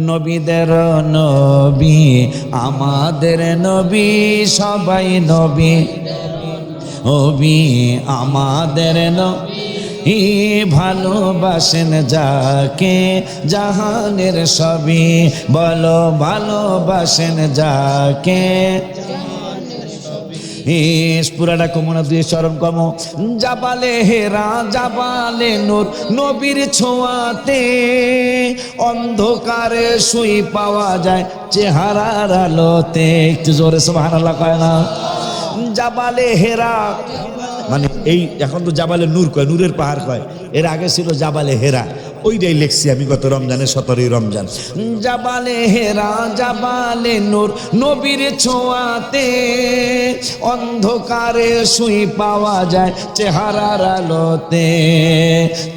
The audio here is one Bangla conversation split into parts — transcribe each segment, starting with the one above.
নবীদের নবী আমাদের নবী, সবাই নবী নবী আমাদের নবী, ভালোবাসেন যাকে জাহানের সবই, বলো ভালোবাসেন যাকে। পুরাটা কমনা দিয়ে স্মরণ কম। জাবালে হেরা জাবালে নূর, নবীর ছোঁয়াতে অন্ধকারে শুই পাওয়া যায় চেহারার আলোতে। একটু জোরে সুবহানাল্লাহ কয় না? জাবালে হেরা মানে এই এখন তো জাবালে নূর কয়, নূরের পাহাড় কয়, এর আগে ছিল জাবালে হেরা। ওইটাই লিখছি আমি গত রমজানে, 17ই রমজান। জাবালে হেরা জাবালে নূর, নবীর ছোঁয়াতে অন্ধকারে শুই পাওয়া যায় চেহারার আলোতে।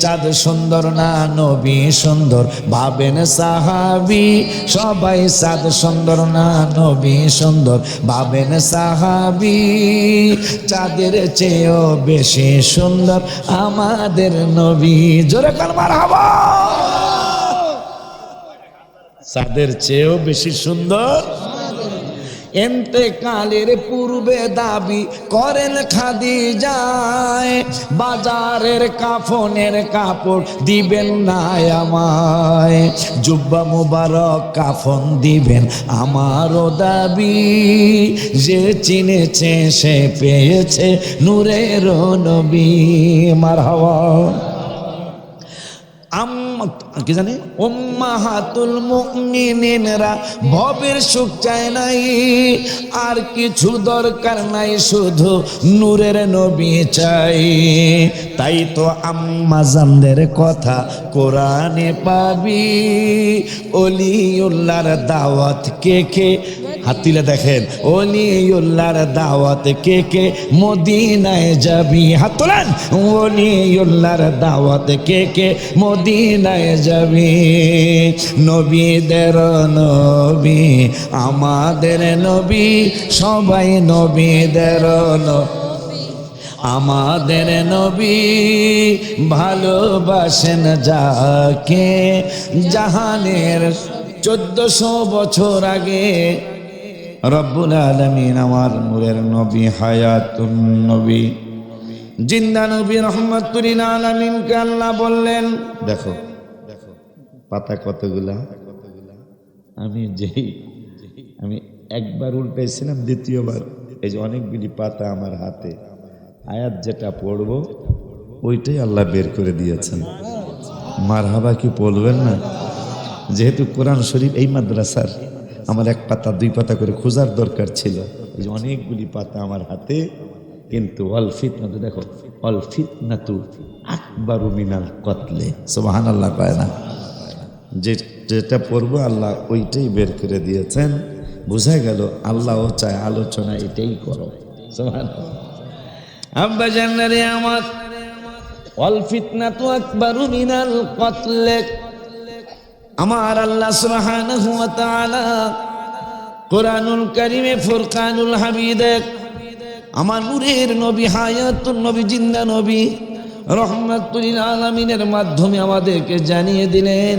চাঁদ সুন্দর না নবী সুন্দর, ভাবেন সাহাবী সবাই। চাঁদ সুন্দর না নবী সুন্দর, ভাবেন সাহাবী। চাঁদের চেয়েও বেশি সুন্দর আমাদের নবী। জোরে কাল মারহাবা। চাঁদের চেয়েও বেশি সুন্দর। এন্তেকালের পূর্বে দাবি করেন খাদিজায়, বাজারের কাফনের কাপড় দিবেন না আমায়। জুব্বা মুবারক কাফন দিবেন আমারও দাবি, যে চিনেছে সে পেয়েছে নূরের নবী। মারহাবা। কি জানি উম্মাহাতুল মুমিনিনরা ভবের সুখ চায় নাই, আর কিছু দরকার নাই, শুধু নূরের নবী চাই। তাই তো আম্মা জানদের কথা কোরআনে পাবি, ওলিউল্লাহর দাওয়াত কে কে, হাতিলে দেখেন, ওলিউল্লাহর দাওয়াত কে কে মদিনায় যাবি। হাত তোলেন। ওলিউল্লাহর দাওয়াত কে কে মদিনায় যাবি। নবীদের নবী আমাদের নবী, সবাই নবীদের নবী আমাদের নবী, ভালোবাসেন যাকে জাহানের। 1400 বছর আগে রব্বুল আলামিন আমার নূরের নবী হায়াতুন নবী জিন্দা নবী রহমাতুল লিল আলামিনকে আল্লাহ বললেন, দেখো পাতা কতগুলা। আমি একবার উল্টাইছিলাম, দ্বিতীয়বার এই যে অনেকগুলি পাতা আমার হাতে, আয়াত যেটা পড়বো ওইটাই আল্লাহ বের করে দিয়েছেন। মারহাবা কি বলবেন না? যেহেতু কোরআন শরীফ এই মাদ্রাসার, আমার এক পাতা 2 পাতা করে খোঁজার দরকার ছিল, এই যে অনেকগুলি পাতা আমার হাতে। কিন্তু অল ফিতনাতু, দেখো অল ফিতনাতু আকবারু মিনাল কতলে। সুবহানাল্লাহ কয় না? যেটা পড়বো আল্লাহ ওইটাই বের করে দিয়েছেন। বোঝা গেল আল্লাহও চায় আলোচনা এটাই করো। সুবহানাল্লাহ। আব্বা জান্নারে আমার, অল ফিতনাতু আকবারু মিনাল কতলে। আমার আল্লাহ সুবহানাহু ওয়া তাআলা কোরআনুল কারীমে ফুরকানুল হামিদে আমার নূরের নবী হায়াতুন নবী জিন্দা নবী রহমাতুল লিল আলামিনের মাধ্যমে আমাদেরকে জানিয়ে দিলেন।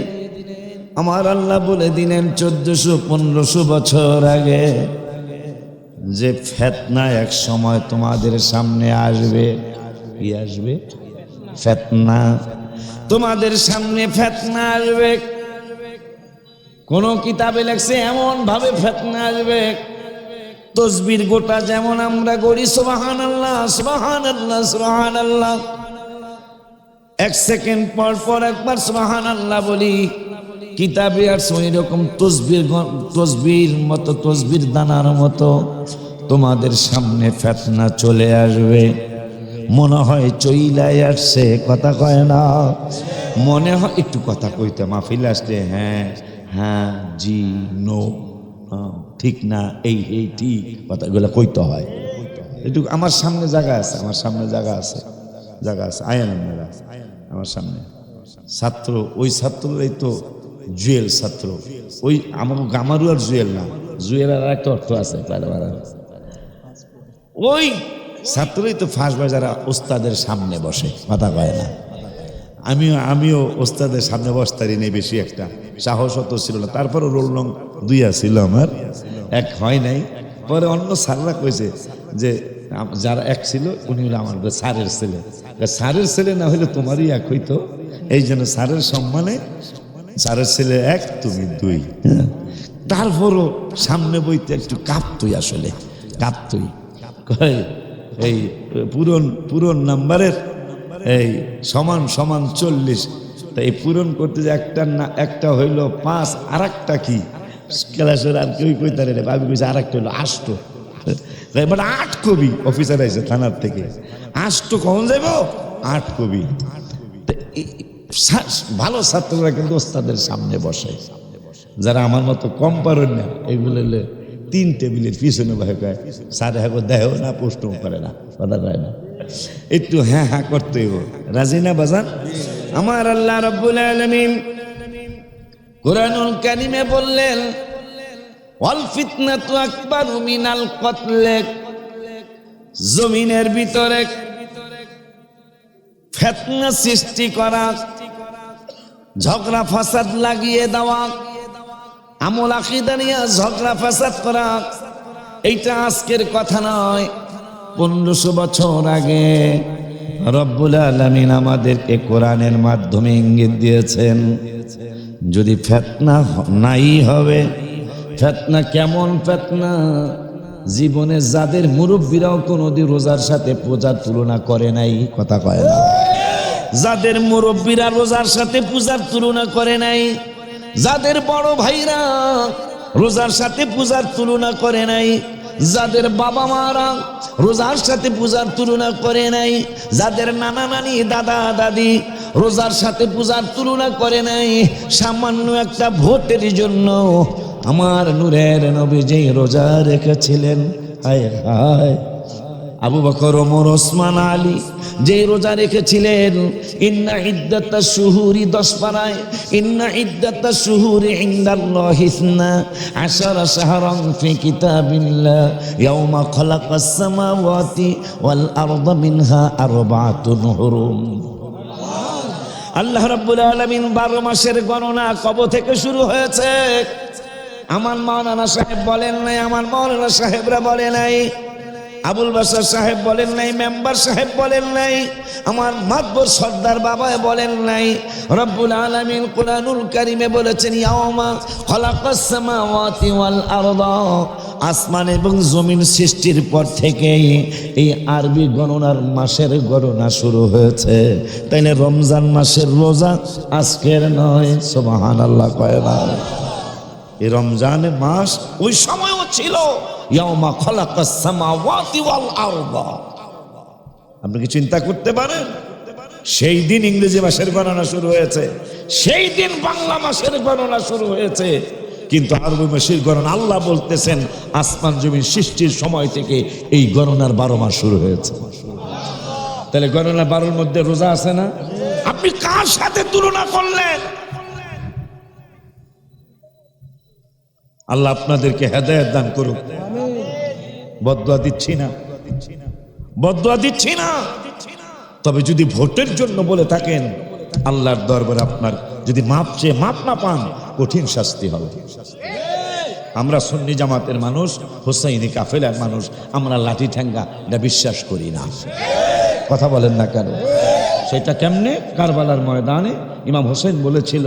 আমার আল্লাহ বলে দিলেন 1400-1500 বছর আগে যে ফিতনা এক সময় তোমাদের সামনে আসবে। কি আসবে? ফিতনা। তোমাদের সামনে ফিতনা আসবে। কোন কিতাবে লেখছে এমন ভাবে ফিতনা আসবে, তসবির গোটা যেমন আমরা গড়ি সুবহানাল্লাহ সুবহানাল্লাহ সুবহানাল্লাহ, 1 সেকেন্ড পর পর একবার সুবহানাল্লাহ বলি, কিতাবে আর ওই রকম তসবির মতো, তসবির দানার মতো তোমাদের সামনে ফিতনা চলে আসবে। মনে হয় চইলাই আসছে, কথা কয় না। মনে হয় একটু কথা কইতে মাহফিল আসলে হ্যাঁ হ্যাঁ জি নো ঠিক না এই ঠিক কথাগুলো কইতে হয়। একটু আমার সামনে জায়গা আছে, আমার সামনে জায়গা আছে, জায়গা আছে। আয়েন আপনারা আমার সামনে ছাত্র, ওই ছাত্ররাই তো জুয়েল ছাত্র। ওই আমারও আর জুয়েল না, জুয়েল আর একটা অর্থ আছে। ওই ছাত্রই তো ফাঁস বাজারা ওস্তাদের সামনে বসে, কথা কয় না। আমিও ওস্তাদের সামনে বসতারি নেই, বেশি একটা সাহস অত ছিল না। তারপরও রোল নং 2 ছিল আমার, 1 হয় নাই। পরে অন্য স্যাররা কইছে যে যারা 1 ছিল উনি হলো আমার স্যারের ছেলে, স্যারের ছেলে না হইলে তোমারই 1 হইতো। এই জন্য স্যারের সম্মানে স্যারের ছেলে 1, তুমি 2। তারপরও সামনে বইতে একটু কাঁপতই, আসলে কাঁপতই। এই পূরণ নাম্বারের এই সমান 40, তাই পূরণ করতে যে একটা হইল 5, আর একটা কি ক্লাসের আর কেউ কইতারে রে ভাবি কইছে, আর একটা হইলো 8। মানে 8 কবি অফিসার আইছে থানার থেকে, 8 কখন যাইব, 8 কবি। ভালো ছাত্ররা কিন্তু ওস্তাদের সামনে বসে, যারা আমার মতো কম পারেন না এগুলো 3 টেবিলের পিছনে ভাই কয় স্যার হ্যাঁ দেহ না, প্রশ্ন করে না, কথা কয় না, একটু হ্যাঁ হ্যাঁ করতে হইব। রাজি না বাজান? আমার আল্লাহ রাব্বুল আলামিন কুরআনুল কারীমে বললেন ওয়াল ফিতনাতু আকবারু মিনাল কতল। জমিনের ভিতরে ফিতনা সৃষ্টি করা, ঝগড়া ফাসাদ লাগিয়ে দেওয়া, আমল আকীদা নিয়ে ঝগড়া ফাসাদ করা, এইটা আজকের কথা নয়। 1500 বছর আগে রব্বুল আলামিন আমাদেরকে কোরআনের মাধ্যমে ইঙ্গিত দিয়েছেন, যদি ফিতনা নাই হবে। ফিতনা কেমন ফিতনা? জীবনে যাদের মুরব্বীরাও কোনোদিন রোজার সাথে পূজার তুলনা করে নাই, কথা কয় না, যাদের মুরব্বীরা রোজার সাথে পূজার তুলনা করে নাই, যাদের বড় ভাইরা রোজার সাথে পূজার তুলনা করে নাই, যাদের বাবা মারা রোজার সাথে পূজার তুলনা করে নাই, যাদের নানা নানি দাদা দাদি রোজার সাথে পূজার তুলনা করে নাই, সামান্য একটা ভোটের জন্য আমার নূরের নবী যেই রোজা রেখেছিলেন, হায় হায়, আবু বকর, ওমর, ওসমান, আলী যে রোজা রেখেছিলেন, ইন্না ইদ্দাতাশ শুহুরি 10 পারায়, ইন্না ইদ্দাতাশ শুহুরি ইনদাল্লাহি 12 শাহরান ফি কিতাবিল্লাহ ইয়াওমা খালাকাস সামাওয়াতি ওয়াল আরদা মিনহা আরবাআতুন হুরুম। আল্লাহ রাব্বুল আলামিন 12 মাসের গণনা কবে থেকে শুরু হয়েছে? আমার মাওলানা সাহেব বলেন নাই, আমার মাওলানা সাহেবরা বলে নাই, আবুল বাশার সাহেব বলেন নাই, মেম্বার সাহেব বলেন নাই, আমার মাতবর সর্দার বাবা বলেন নাই। রব্বুল আলামিন কুরআনুল কারীমে বলেছেন ইয়াওমা খালাকাস সামাওয়াতি ওয়াল আরদা, আসমান এবং জমিন সৃষ্টির পর থেকেই এই আরবি গণনার মাসের গণনা শুরু হয়েছে। তাইলে রমজান মাসের রোজা আজকের নয়, সুবহানাল্লাহ কয় না? এই রমজানের মাস ওই সময়ও ছিল ইয়াওমা খালাকাস সামাওয়াতি ওয়াল আরদা। আপনি কি চিন্তা করতে পারেন? সেই দিন ইংরেজি মাসের গণনা শুরু হয়েছে, সেই দিন বাংলা মাসের গণনা শুরু হয়েছে, কিন্তু আরবি মাসের গণনা আল্লাহ বলতেছেন আসমান জমিন সৃষ্টির সময় থেকে এই গণনার 12 মাস শুরু হয়েছে। তাহলে গণনা 12-র মধ্যে রোজা আছে না? আপনি কার সাথে তুলনা করলেন? আল্লাহ আপনাদেরকে হেদায়েত দান করুক। বদদুয়া দিচ্ছি না, বদদুয়া দিচ্ছি না, তবে যদি ভোটের জন্য বলে থাকেন আল্লাহর দরবারে আপনার যদি মাপ চেয়ে মাপ না পান, কঠিন শাস্তি হবে। আমরা সুন্নি জামাতের মানুষ, হুসাইনি কাফেলার মানুষ, আমরা লাঠি ঠ্যাঙ্গা এটা বিশ্বাস করি না। কথা বলেন না কেন? সেটা কেমনে? কারবালার ময়দানে ইমাম হোসেন বলেছিল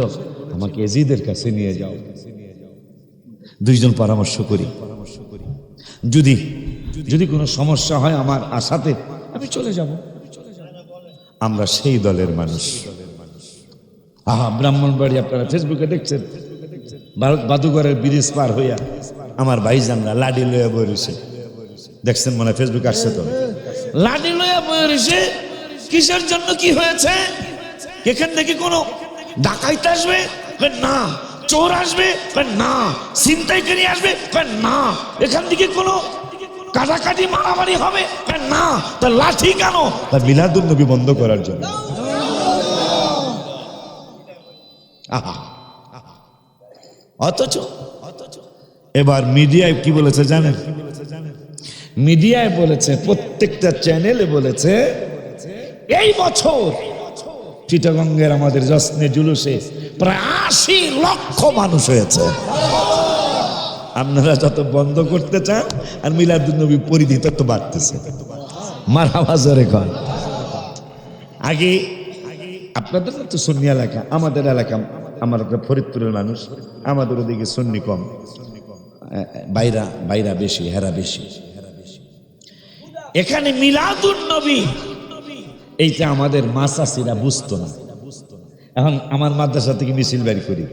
আমাকে এজিদের কাছে নিয়ে যাও, 2 জন পরামর্শ করি, যদি কোনো সমস্যা হয় আমার আশাতে আমি চলে যাব। আমরা সেই দলের মানুষ। ব্রাহ্মণবাড়ি আপনারা ফেসবুকে দেখছেন, বাদুঘরের ব্রিজ পার হইয়া আমার ভাইজানরা লাডি লইয়া বই রয়েছে, দেখছেন মনে হয় ফেসবুকে আসছে তো, লাডি লইয়া বই রয়েছে। কিসের জন্য? কি হয়েছে? এখান থেকে কোনো ডাকাইতে আসবে না, চোর আসবে না, ছিনতাইকারী আসবে না, এখান থেকে কোনো কাটাকাটি মারামারি হবে না, তা লাঠি কেন? তা মিলাদুন নবী বন্ধ করার জন্য। অথচ এবার মিডিয়ায় কি বলেছে জানেন? মিডিয়ায় বলেছে, প্রত্যেকটা চ্যানেলে বলেছে এই বছর চিটাগঙ্গের আমাদের জশ্নে জুলুসে প্রায় ৮০ লক্ষ মানুষ হয়েছে। আপনারা যত বন্ধ করতে চান আর মিলাদুন্নবী পরিধি তত বাড়তেছে। মারহাবা জোরে কর। আগে আপনাদের তো সুন্নি এলাকা, আমাদের এলাকা, আমার একটা ফরিদপুরের মানুষ, আমাদের ওদিকে সুন্নি কম, বাইরা বেশি, হেরা বেশি। এখানে মিলাদুন্নবী এইটা আমাদের মাসাসিরা বুঝতো না। এখন আমার মাদ্রাসা থেকে মিছিল বের করি,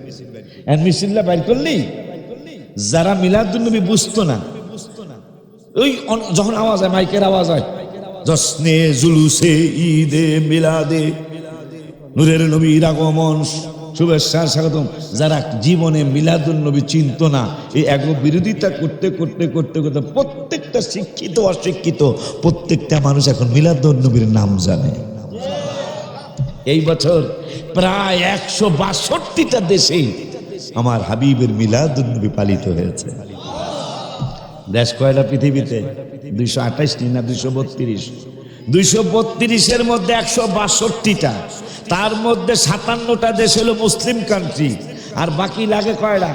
মিছিলটা বের করলেই যারা মিলাদুন্নবী বুঝতো না, ওই যখন আওয়াজ হয়, মাইকের আওয়াজ হয়, জশ্নে জুলুসে ঈদে মিলাদে নূরের নবীর আগমন, শুভেচ্ছা স্বাগতম, যারা জীবনে মিলাদুন্নবী চিনত না, এই এক বিরোধিতা করতে করতে করতে করতে প্রত্যেকটা শিক্ষিত অশিক্ষিত প্রত্যেকটা মানুষ এখন মিলাদুন্নবীর নাম জানে। এই বছর প্রায় ১৬২টা দেশে আমার হাবিবের মিলাদুন্নবী পালিত হয়েছে। দেশ কয়টা পৃথিবীতে? ২২৮টি না ২৩২? ২৩২-এর মধ্যে ১৬২টা, তার মধ্যে ৫৭টা দেশ হলো মুসলিম কান্ট্রি, আর বাকি লাগে কয়টা?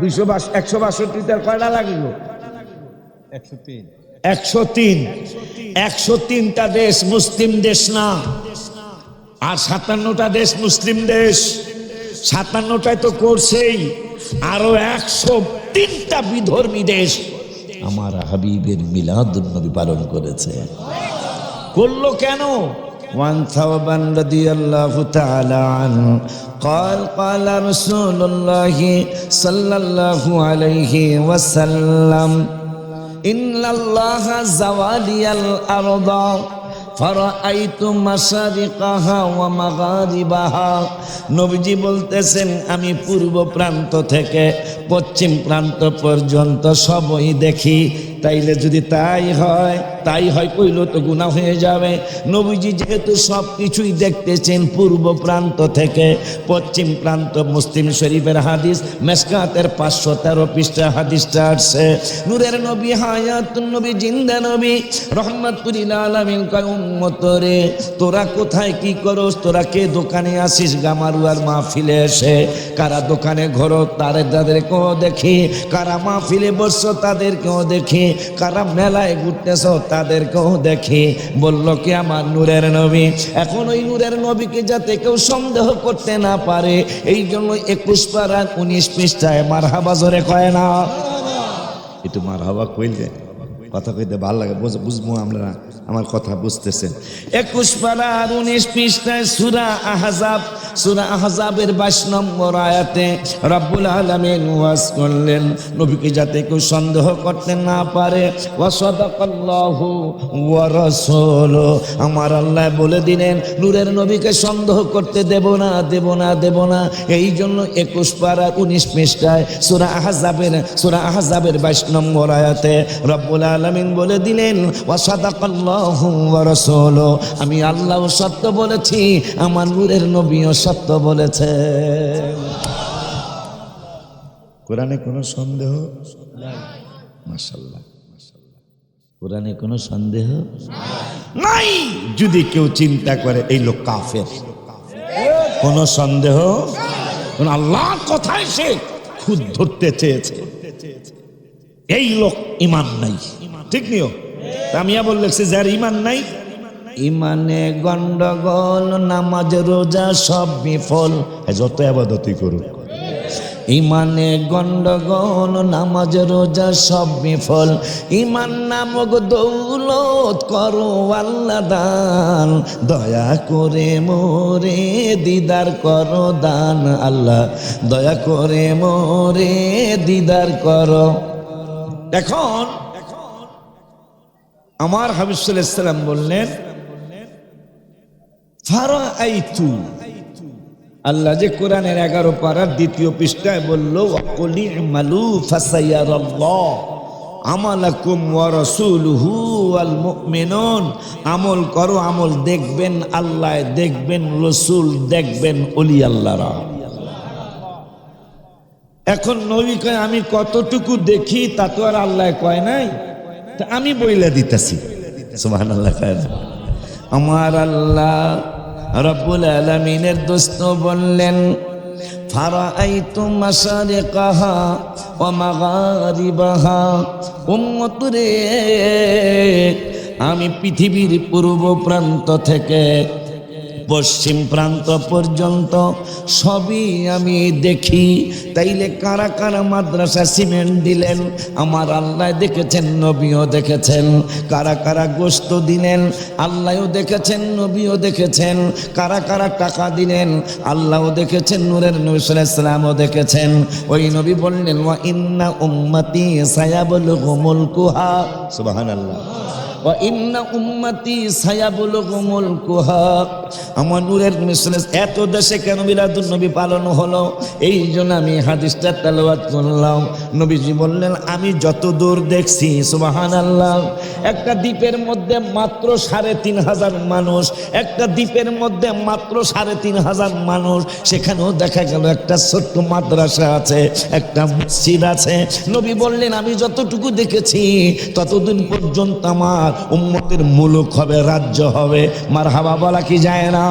১৬২টার কয়টা লাগলো? ১০৩। ১০৩টা দেশ মুসলিম দেশ না, আর ৫৭টা দেশ মুসলিম দেশ। ৫৭টায় তো করছেই, আরো ১০৩টা বিধর্মী দেশ আমার হাবিবের মিলাদুন্নবী পালন করেছে। করলো কেন? وعن ثوبان رضي الله تعالى عنه قال قال رسول الله صلى الله عليه وسلم إن الله زوالي الأرض فرأيت مشارقها ومغاربها। নবীজি বলতেছেন, আমি পূর্ব প্রান্ত থেকে পশ্চিম প্রান্ত পর্যন্ত সবই দেখি। তাইলে যদি তাই হয় কইলো তো গুনাহ হয়ে যাবে। নবীজি যেহেতু সব কিছুই দেখতেছেন পূর্ব প্রান্ত থেকে পশ্চিম প্রান্ত, মুসলিম শরীফের হাদিস, মেশকাতের ৫১৩ পৃষ্ঠা হাদিসটা আসছে। নূরের নবী, হায়াতুন নবী, জিন্দা নবী, রহমাতুল লিল আলামিন কয়, উম্মত রে, তোরা কোথায় কি করস? তোরা কে দোকানে আসিস গামারুয়ার মাহফিলে এসে? কারা দোকানে ঘর তাদেরকেও দেখি, কারা মাহফিলে বসছো তাদেরকেও দেখি, কারা মেলায় ঘুরতেছ তাদেরকেও দেখি। বলল কি আমার নূরের নবী। এখন ওই নূরের নবীকে যাতে কেউ সন্দেহ করতে না পারে, এই জন্য ২১ পারা ১৯ পৃষ্ঠায় মারহাবা জোরে কয় না? একটু মারহাবা কইলে কথা কইতে ভালো লাগে, বুঝবো আমরা, আমার কথা বুঝতেছেন। ২১ পারা ১৯ পৃষ্ঠায় সূরা আহজাব, সূরা আহজাবের ২২ নম্বর আয়াতে রব্বুল আলামিন ওয়াজ করলেন নবীকে যাতে কেউ সন্দেহ করতে না পারে। ওয়া সাদাকাল্লাহু ওয়া রাসূলুহু, আমার আল্লাহ বলে দিলেন নূরের নবীকে সন্দেহ করতে দেব না। এই জন্য ২১ পারা ১৯ পৃষ্ঠায় সূরা আহজাবের ২২ নম্বর আয়াতে রব্বুল আলামিন বলে দিলেন, ওয়া সাদাকাল্লাহু ওয়া রাসূলুহু, আমি আল্লাহ সত্য বলেছি, আমার নূরের নবীও সত্য বলেছে। কোরআনে কোনো সন্দেহ নাই। মাশাআল্লাহ, কোরআনে কোনো সন্দেহ নাই। যদি কেউ চিন্তা করে এই লোক কাফের, কোনো সন্দেহ, আল্লাহর কথায় সে খুদ ধরতে চেয়েছে, এই লোক ঈমান নাই। ঠিক নিও, আমিয়া বললেছি যার ঈমান নাই, ইমানে গন্ডগোল, নামাজ রোজা সব বিফল, যত ইবাদতই করুক। ইমানে গন্ডগোল, নামাজ রোজা সব বিফল। ইমান নামক দৌলত করো আল্লাহ দান, দয়া করে মোরে দিদার করো দান। আল্লাহ দয়া করে মোরে দিদার করো। এখন আমার হাবিব সাল্লাল্লাহু আলাইহি ওয়াসাল্লাম বললেন, ফারাআইতু, আল্লাহ যে কোরআনের 11 পারার 2য় পৃষ্ঠায় বলল, ওয়াকুল ইমালু ফাসায়ারাল্লাহ আমালাকুম ওয়া রাসূলুহু ওয়াল মুমিনুন, আমল করো, আমল দেখবেন আল্লাহ, দেখবেন রাসূল, দেখবেন ওলি আল্লাহরা। এখন নবী কয়, আমি কতটুকু দেখি তা তো আর আল্লাহ কয় নাই, তা আমি বইলা দিতেছি। সুবহানাল্লাহ। আমার আল্লাহ রব্বুল আলামিনের দোস্ত বললেন ফারাআইতু মাশারিকাহা ওয়া মাগারিবাহা, উম্মত রে আমি পৃথিবীর পূর্ব প্রান্ত থেকে পশ্চিম প্রান্ত পর্যন্ত সবই আমি দেখি। তাইলে কারা কারা মাদ্রাসা সিমেন্ট দিলেন? আমার আল্লাহ দেখেছেন, নবীও দেখেছেন। কারা কারা গোশত দিলেন? আল্লাহও দেখেছেন, নবীও দেখেছেন। কারা কারা টাকা দিলেন? আল্লাহও দেখেছেন, নূরের নবী সাল্লাল্লাহু আলাইহি ওয়াসাল্লামও দেখেছেন। ওই নবী বললেন ওয়া ইন্না উম্মতি সায়াবলুগু মুলকুহা, সুবহানাল্লাহ, ওয়া ইন্না উম্মতি সায়াবলুগু মুলকুহা। আমার নূরের মিসলেস এত দেশে কেন মিলাদুন নবী পালন হলো? এই জন্য আমি হাদিসটা তেলাওয়াত করলাম। নবীজি বললেন আমি যত দূর দেখছি, সুবহানাল্লাহ, একটা দ্বীপের মধ্যে মাত্র ৩৫০০ মানুষ, একটা দ্বীপের মধ্যে মাত্র ৩৫০০ মানুষ, সেখানেও দেখা গেল একটা ছোট্ট মাদ্রাসা আছে, একটা মসজিদ আছে। নবী বললেন আমি যতটুকু দেখেছি ততদিন পর্যন্ত আমার উম্মতের মুলুক হবে, রাজ্য হবে। মারহাবা বলা কি যায় না?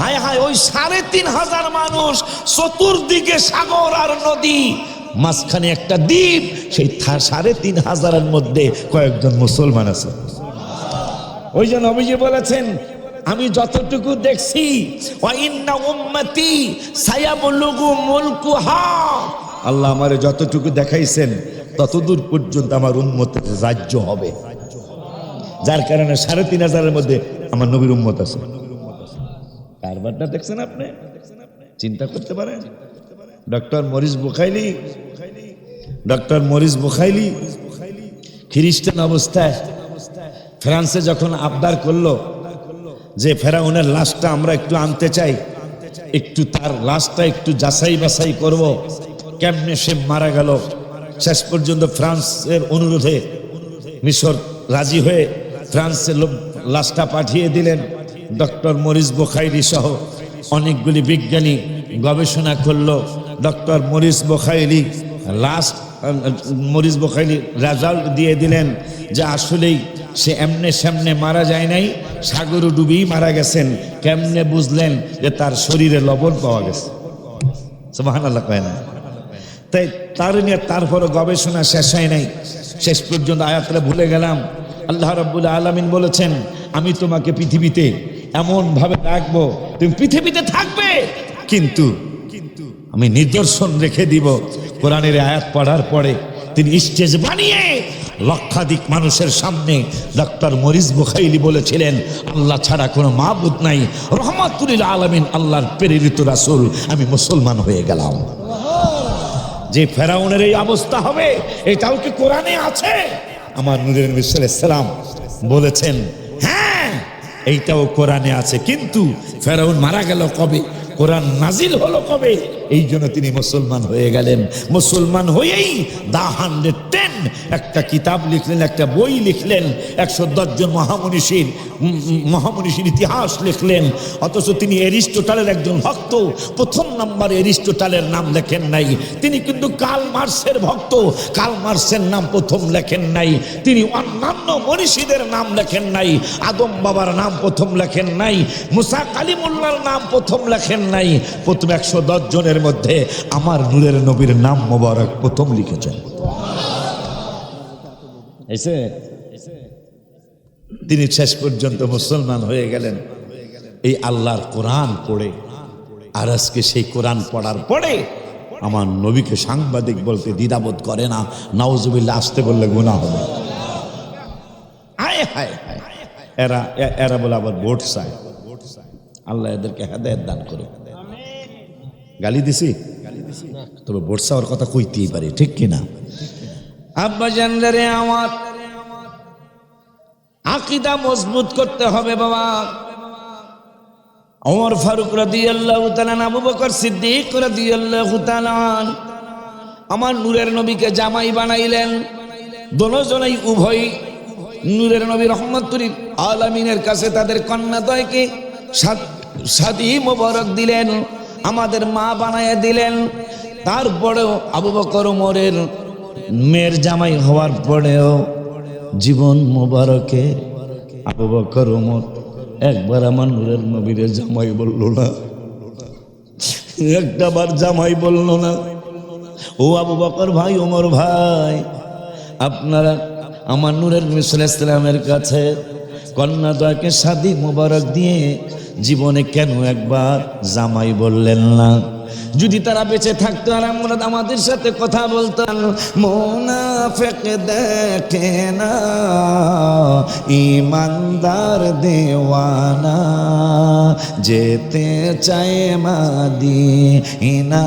হায় হায়, ওই ৩৫০০ মানুষ, চতুর্দিকে সাগর আর নদী, মাঝখানে একটা দ্বীপ, সেই ৩৫০০-এর মধ্যে কয়েকজন মুসলমান আছে। ওই জন্য নবীজি বলেছেন আমি যতটুকু দেখছি ওয়া ইন্না উম্মতি সায়াবলুগু মুলকুহা, আল্লাহ আমারে যতটুকু দেখাইছেন ততদূর পর্যন্ত আমার উম্মতের রাজ্য হবে। যার কারণে ৩৫০০-এর মধ্যে আমার নবীর উম্মত আছে। কারবারটা দেখছেন আপনি? চিন্তা করতে পারেন। ডক্টর মরিস বুখাইলি খ্রিস্টান অবস্থায় ফ্রান্সে যখন আবদার করলো যে ফেরাউনের লাশটা আমরা একটু আনতে চাই, একটু তার লাশটা একটু যাচাই বাছাই করব, কেমনে সে মারা গেল। শেষ পর্যন্ত ফ্রান্সের অনুরোধে মিশর রাজি হয়ে ফ্রান্সের লাশটা পাঠিয়ে দিলেন। ডক্টর মরিস বুখাইলি সহ অনেকগুলি বিজ্ঞানী গবেষণা করলো। ডক্টর মরিস বুখাইলি রেজাল্ট দিয়ে দিলেন যে আসলেই সে এমনে সামনে মারা যায় নাই, সাগরে ডুবেই মারা গেছেন। কেমনে বুঝলেন? যে তার শরীরে লবণ পাওয়া গেছে। সুবহানাল্লাহ কয় না? তাই তার নিয়ে তারপরও গবেষণা শেষ হয় নাই। শেষ পর্যন্ত আয়াতটা ভুলে গেলাম। আল্লাহ রাব্বুল আলামিন বলেছেন আমি তোমাকে পৃথিবীতে এমন ভাবে রাখবো, তুমি পৃথিবীতে থাকবে, কিন্তু আমি নিদর্শন রেখে দিব। কোরআনের আয়াত পড়ার পরে তিনি স্টেজ বানিয়ে লক্ষাধিক মানুষের সামনে ডক্টর মরিস বুখাইলি বলেছিলেন আল্লাহ ছাড়া কোনো মাবুদ নাই, রহমাতুল আলামিন, আল্লাহর প্রেরিত রাসূল, আমি মুসলমান হয়ে গেলাম। যে ফেরাউনের এই অবস্থা হবে এটাও কি কোরআনে আছে? আমার নূরের নবী সাল্লাল্লাহু আলাইহি ওয়াসাল্লাম বলেছেন হ্যাঁ এইটাও কোরআনে আছে। কিন্তু ফেরাউন মারা গেল কবে? কোরআন নাজিল হলো কবে? এই জন্য তিনি মুসলমান হয়ে গেলেন। মুসলমান হয়েই দা 110 একটা কিতাব লিখলেন, একটা বই লিখলেন, 110 জন মহামনীষীর ইতিহাস লিখলেন। অথচ তিনি এরিস্টটলের একজন ভক্ত। প্রথম নাম্বার এরিস্টটলের নাম লেখেন নাই। তিনি কিন্তু কার্ল মার্কসের ভক্ত। কার্ল মার্কসের নাম প্রথম লেখেন নাই। তিনি অন্যান্য মনীষীদের নাম লেখেন নাই। আদম বাবার নাম প্রথম লেখেন নাই। মুসা কালিমুল্লাহর নাম প্রথম লেখেন নাই। প্রথম 110 জনের মধ্যে আমার নূরের নবীর নাম মোবারক প্রথম লিখেছেন। তিনি শেষ পর্যন্ত মুসলমান হয়ে গেলেন এই আল্লাহর কোরআন পড়ে। আর আজকে সেই কোরআন পড়ার পরে আমার নবীকে সাংবাদিক বলতে দ্বিধাবোধ করে না। নাউজুবিল্লাহ, আসতে বললে গুনাহ হবে। এরা বলে আবার ভোট চায়। আল্লাহ এদেরকে হেদায়েত দান করে। গালি দিছি, তবে ভোট চাওয়ার কথা কইতেই পারি, ঠিক কিনা? আব্বা জানলে আমার আকীদা মজবুত করতে হবে বাবা। ওমর ফারুক রাদিয়াল্লাহু তাআলা, আবু বকর সিদ্দিক রাদিয়াল্লাহু তাআলা আমার নূরের নবীকে জামাই বানাইলেন। দুজনেই উভয় নূরের নবী রহমাতুল আলামিনের কাছে তাদের কন্যাদ্বয়কে শাদী মোবারক দিলেন, আমাদের মা বানায় দিলেন। তারপরেও আবু বকর ওমরের মেয়ের জামাই হওয়ার পরেও জীবন মোবারকে আবু বকর ওমর একবার আমার নূরের নবীরে জামাই বলল না, একটা বার জামাই বলল না। ও আবু বকর ভাই, ওমর ভাই, আপনারা আমার নূরের নবী সাল্লাল্লাহু আলাইহি ওয়াসাল্লামের কাছে কন্যাদ্বয়কে শাদী মোবারক দিয়ে জীবনে কেন একবার জামাই বললেন না? যদি তারা বেঁচে থাকতো আর আমরা আমাদের সাথে কথা বলতাম, মুনাফিক দেখে না ইমানদার দেওয়ানা, যেতে চায় মদিনা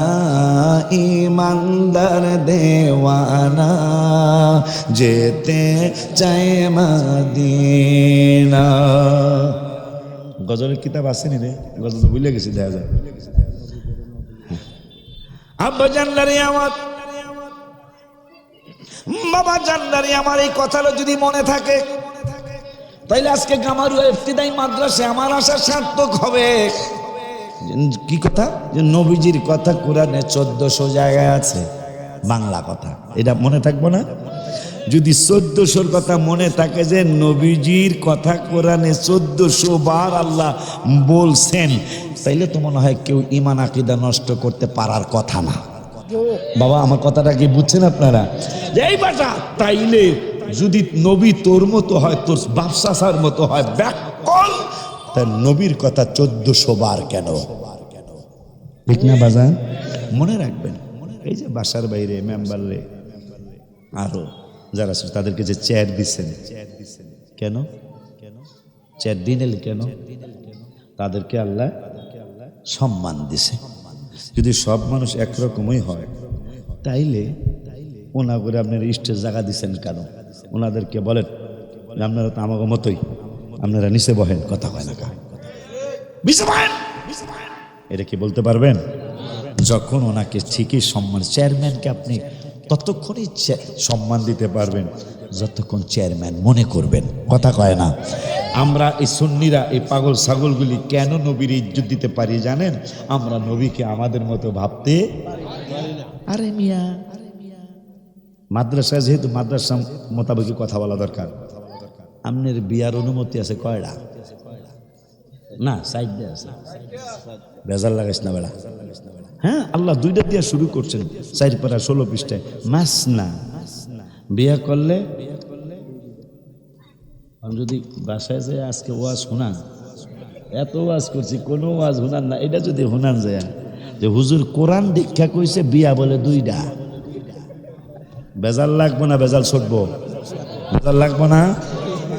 ইমানদার দেওয়ানা, যেতে চায় মদিনা। গজলের কিতাব আসেনি রে, গজল ভুলে গেছি, দেখা যায়। আব্বা জানলারি আমার, বাবা জানলারি আমার, এই কথাটা যদি মনে থাকে তাইলে আজকে গামারুয়া ইফতিদায়ী মাদ্রাসা আমার আশা সার্থক হবে। কি কথা? যে নবীজির কথা কোরআনে 1400 জায়গায় আছে, বাংলা কথা, এটা মনে থাকবো না? যদি 1400 কথা মনে থাকে যে নবীজির কথা কোরআনে 1400 বার আল্লাহ বলছেন, তাইলে তো মনে হয় কেউ ঈমান আকীদা নষ্ট করতে পারার কথা না। বাবা আমার কথাটা কি বুঝছেন আপনারা? এই বাটা, তাইলে যদি নবী তোর মতো হয়, তোর বাপসাসার মতো হয় ব্যাকল, তার নবীর কথা 1400 বার কেন? ঠিক না বাজান? মনে রাখবেন, এই যে বাসার বাইরে মেম্বারে আরো যারা তাদেরকে যে চেয়ার দিচ্ছেন, কেন চেয়ার দিলেন? কেন? তাদেরকে আল্লাহ সম্মান দিছে। যদি সব মানুষ একরকমই হয়, তাইলে ওনা করে আপনার ইষ্টের জায়গা দিচ্ছেন কেন? ওনাদেরকে বলেন আপনারা তো আমাকে মতোই, আপনারা নিচে বহেন, কথা হয় না কা, এটা কি বলতে পারবেন? যখন ওনাকে ঠিকই সম্মান, চেয়ারম্যানকে আপনি ততক্ষণই সম্মান দিতে পারবেন যতক্ষণ চেয়ারম্যান মনে করবেন, কথা কয় না? আমরা এই সুন্নিরা, এই পাগল ছাগলগুলি কেন নবীর ইজ্জত দিতে পারি জানেন? আমরা নবীকে আমাদের মতো ভাবতে আরে মিয়া, মাদ্রাসায় যেহেতু মাদ্রাসা মোতাবেক কথা বলা দরকার। আপনার বিয়ার অনুমতি আছে কয়টা? না, সাইড দিয়ে আছে, বেজার লাগাইস না বেড়া। হ্যাঁ, আল্লাহ 2টা দিয়া শুরু করছেন, 4 পারা 16 পৃষ্ঠায়। মাস না বিয়া করলে যদি বাসায় যায় আজকে ওয়াজ শোনান, এত ওয়াজ করছি কোনো ওয়াজ শোনান না, এটা যদি শোনান যায় যে হুজুর কোরআন দীক্ষা কইছে বিয়া বলে 2টা, বেজাল লাগবো না? বেজাল ছুটবো? বেজাল লাগবো না?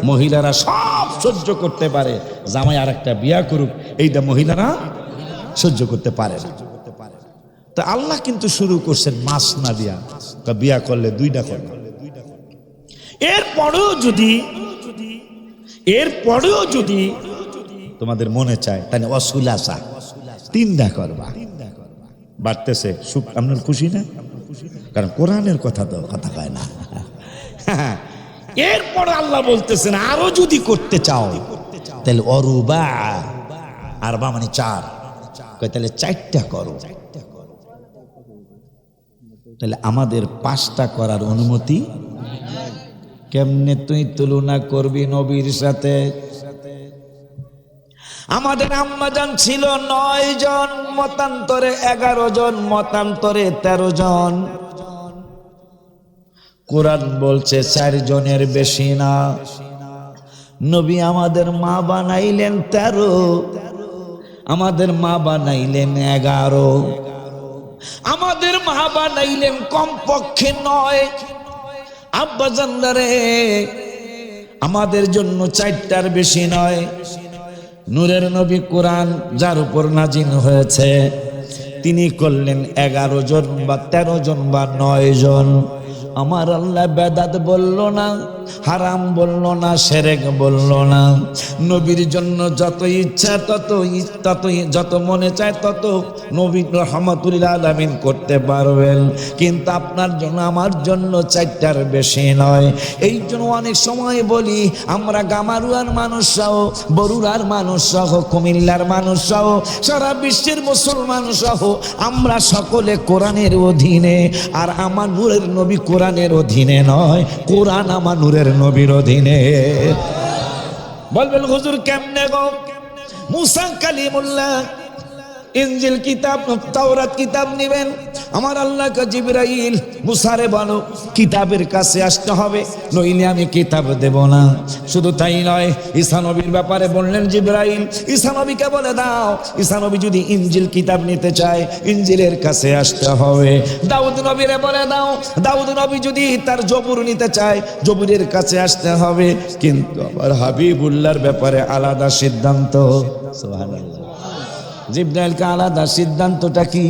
মহিলারা সব সহ্য করতে পারে, জামাই আর একটা বিয়া করুক এইটা মহিলারা সহ্য করতে পারে না। তা আল্লাহ কিন্তু শুরু করছেন মাস না দিয়া, বিয়া করলে 2টা করবে। এরপরেও যদি তোমাদের মনে চায় তাহলে অসুলাসা 3টা করবা, বাড়তেছে সুখ, আপনার খুশি না? কারণ কোরআনের কথা তো কথা কয় না। এরপরে আল্লাহ বলতেছেন আরো যদি করতে চাও তাহলে অরুবা, আরবা মানে 4, তাহলে 4টা করো। তাহলে আমাদের 5টা করার অনুমতি। কেমনে তুই তুলনা করবি নবীর সাথে? আমাদের আম্মাজান ছিল 9 জন, মতান্তরে 11 জন, মতান্তরে 13 জন। কোরআন বলছে 4 জনের বেশি না। নবী আমাদের মা বানাইলেন 13, আমাদের মা বানাইলেন 11, আমাদের মা বানাইলেন কমপক্ষে 9। আব্বা জানদারে আমাদের জন্য 4টার বেশি নয়। নূরের নবী কোরআন যার উপর নাজিল হয়েছে তিনি করলেন 11 জন বা 13 জন বা 9 জন। আমার আল্লাহ বেদাত বলল না, হারাম বলল না, শিরক বলল না। নবীর জন্য যত ইচ্ছা ততই যত মনে চায় তত নবী রহমাতুল আলামিন করতে পারবেন, কিন্তু আপনার জন্য আমার জন্য 4টার বেশি নয়। এই জন্য অনেক সময় বলি আমরা গামারুয়ার মানুষ সহ, বরুড়ার মানুষ সহ, কুমিল্লার মানুষ সহ, সারা বিশ্বের মুসলমান সহ আমরা সকলে কোরআনের অধীনে। আর আমার নূরের নবী কোরআনের অধীনে নয়, কোরআন আমার নূরের নবীর অধীনে। বলবেন হুজুর কেমনে গো? মুসা কালিমুল্লাহ ইনজিল কিতাব তাওরাত কিতাব নেবেন, আমার আল্লাহকে জিবরাইল মুসারে বলো কিতাবের কাছে আসতে হবে, নইলে আমি কিতাব দেব না। শুধু তাই নয়, ঈসা নবীর ব্যাপারে বললেন জিবরাইল ঈসা নবীকে বলে দাও, ঈসা নবী যদি ইনজিল কিতাব নিতে চায় ইনজিলের কাছে আসতে হবে। দাউদ নবীরে বলে দাও, দাউদ নবী যদি তার জবুর নিতে চায় জবুরের কাছে আসতে হবে। কিন্তু আমার হাবিবুল্লাহর ব্যাপারে আলাদা সিদ্ধান্ত। সুবহানাল্লাহ। জিবরাইলকে আলাদা সিদ্ধান্তটা কি?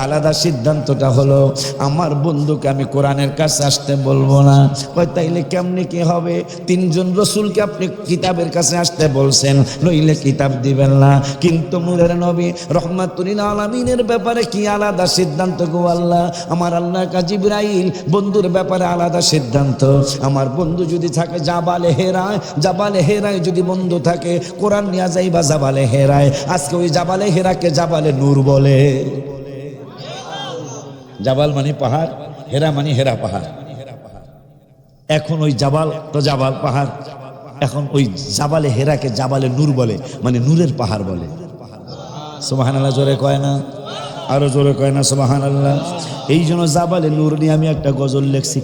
আলাদা সিদ্ধান্তটা হলো আমার বন্ধুকে আমি কোরআনের কাছে আসতে বলবো না। তাইলে কেমনে কি হবে? তিনজন রসুলকে আপনি কিতাবের কাছে আসতে বলছেন, নইলে কিতাব দিবেন না। কিন্তু নূরের নবী রহমাতুল আলামিনের ব্যাপারে কি আলাদা সিদ্ধান্ত গো আল্লাহ? আমার আল্লাহ কা জিবরাইল বন্ধুর ব্যাপারে আলাদা সিদ্ধান্ত। আমার বন্ধু যদি থাকে জাবালে হেরায়, জাবালে হেরায় যদি বন্ধু থাকে কোরআন নিয়ে যাইবা জাবালে হেরায়। আজকে ওই জাবালে হেরাকে জাবালে নূর বলে। জাবাল মানে পাহাড়, হেরা মানে হেরা পাহাড়। এখন ওই জাবাল তো জাবাল পাহাড়, এখন ওই জাবালে হেরাকে জাবালে নূর বলে, মানে নূরের পাহাড় বলে। সুবহানাল্লাহ জোরে কয় না? আরো জোরে কয় না সুবহানাল্লাহ? এই জন্য জাবালে নূর নিয়ে আমি একটা গজল লেখছি।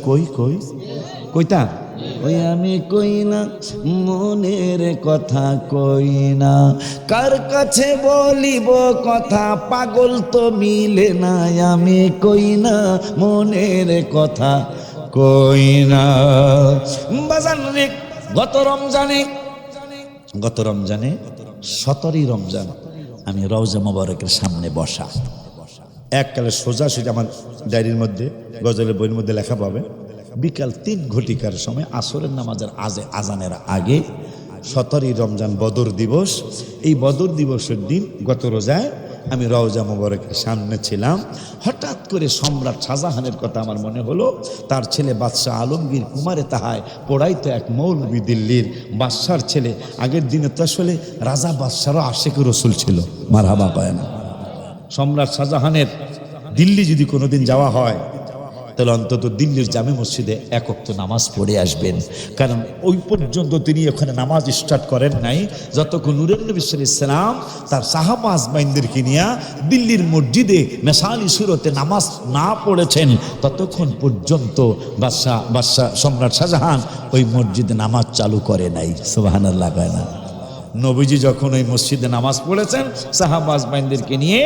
কইতা ওই আমি কই না মনের কথা, কই না কার কাছে বলিব কথা, পাগল তো মিলে না। আমি কই না মনের কথা, কই না। বাজান রে, গত রমজানে 17ই রমজান আমি রওজা মোবারকের সামনে বসা। এককালে সোজাসুজি আমার ডায়েরির মধ্যে গজলের বইয়ের মধ্যে লেখা পাবে, বিকাল 3 ঘটিকার সময় আসরের নামাজের আজানের আগে 17ই রমজান বদর দিবস। এই বদর দিবসের দিন গত রোজায় আমি রওজা মোবারকের সামনে ছিলাম। হঠাৎ করে সম্রাট শাহজাহানের কথা আমার মনে হলো। তার ছেলে বাদশাহ আলমগীর কুমারে তাহায় পড়াইতো এক মৌলবি, দিল্লির বাদশার ছেলে। আগের দিনে তো আসলে রাজা বাদশারও আশেক রসুল ছিল। মারহাবা কয় না? সম্রাট শাহজাহানের দিল্লি যদি কোনোদিন যাওয়া হয় তাহলে অন্তত দিল্লির জামে মসজিদে এক ওয়াক্ত নামাজ পড়ে আসবেন। কারণ ওই পর্যন্ত তিনি ওখানে নামাজ স্টার্ট করেন নাই যতক্ষণ নূরের নবী সাল্লাল্লাহু আলাইহি ওয়াসাল্লাম তার সাহাবা আজমাইনদেরকে নিয়ে দিল্লির মসজিদে মেসালি সুরতে নামাজ না পড়েছেন, ততক্ষণ পর্যন্ত বাদশাহ সম্রাট শাহজাহান ওই মসজিদে নামাজ চালু করে নাই। সুবহানাল্লাহ কয় না? নবীজি যখন ওই মসজিদে নামাজ পড়েছেন সাহাবা আজমাইনদেরকে নিয়ে,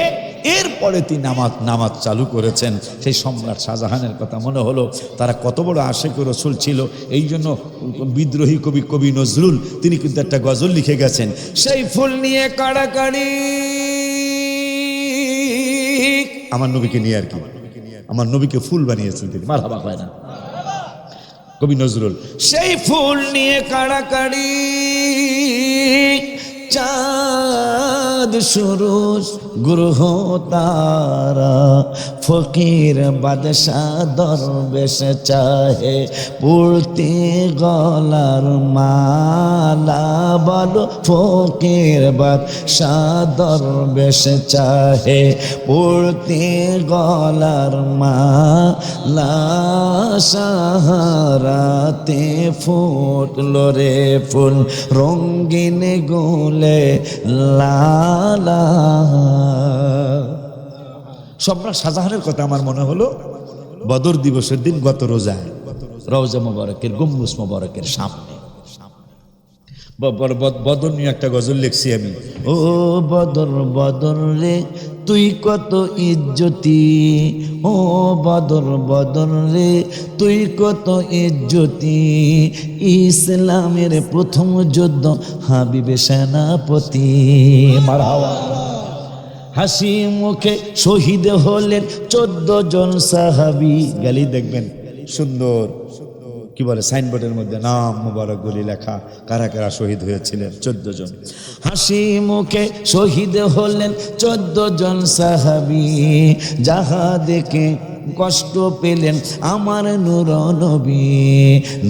এরপরে তিনি নামাজ চালু করেছেন। সেই সম্রাট শাহজাহানের কথা মনে হলো, তারা কত বড় আশেক রসুল ছিল। এই জন্য বিদ্রোহী কবি নজরুল তিনি কিন্তু একটা গজল লিখে গেছেন, সেই ফুল নিয়ে কাড়াকাড়ি। আমার নবীকে নিয়ে আর কি, আমার নবীকে ফুল বানিয়েছেন তিনি। মারহাবা কয় না? কবি নজরুল। সেই ফুল নিয়ে কাড়াকাড়ি, চাঁদ সুরুজ গ্রহ তারা, ফকির বাদশাহ দরবেশ চাহে পড়তে গলার মালা। বলো ফকির বাদশাহ দরবেশ চাহে পড়তে গলার মালা। সাহারাতে ফুটলো রে ফুল রঙিন গুলে লালা। সম্রাট শাহজাহানের কথা আমার মনে হলো বদর দিবসের দিন গত রোজায় রওজা মোবারকের গম্বুজ মোবারকের সামনে বদর নিয়ে একটা গজল লিখছি আমি। ও বদর বদর রে তুই কত ইজ্জতি, ও বদর বদর রে তুই কত ইজ্জতি, ইসলামের প্রথম যুদ্ধ হাবিবে সেনাপতি। মারহাবা। হাসি মুখে শহীদ হলেন 14 জন সাহাবী। গালি দেখবেন সুন্দর কি বলে সাইনবোর্ডের মধ্যে নাম মুবারক বলি লেখা, কারা কারা শহীদ হয়েছিলেন 14 জন। হাসি মুখে শহীদ হলেন 14 জন সাহাবী, যাহা দেখে কষ্ট পেলেন আমার নূর নবী।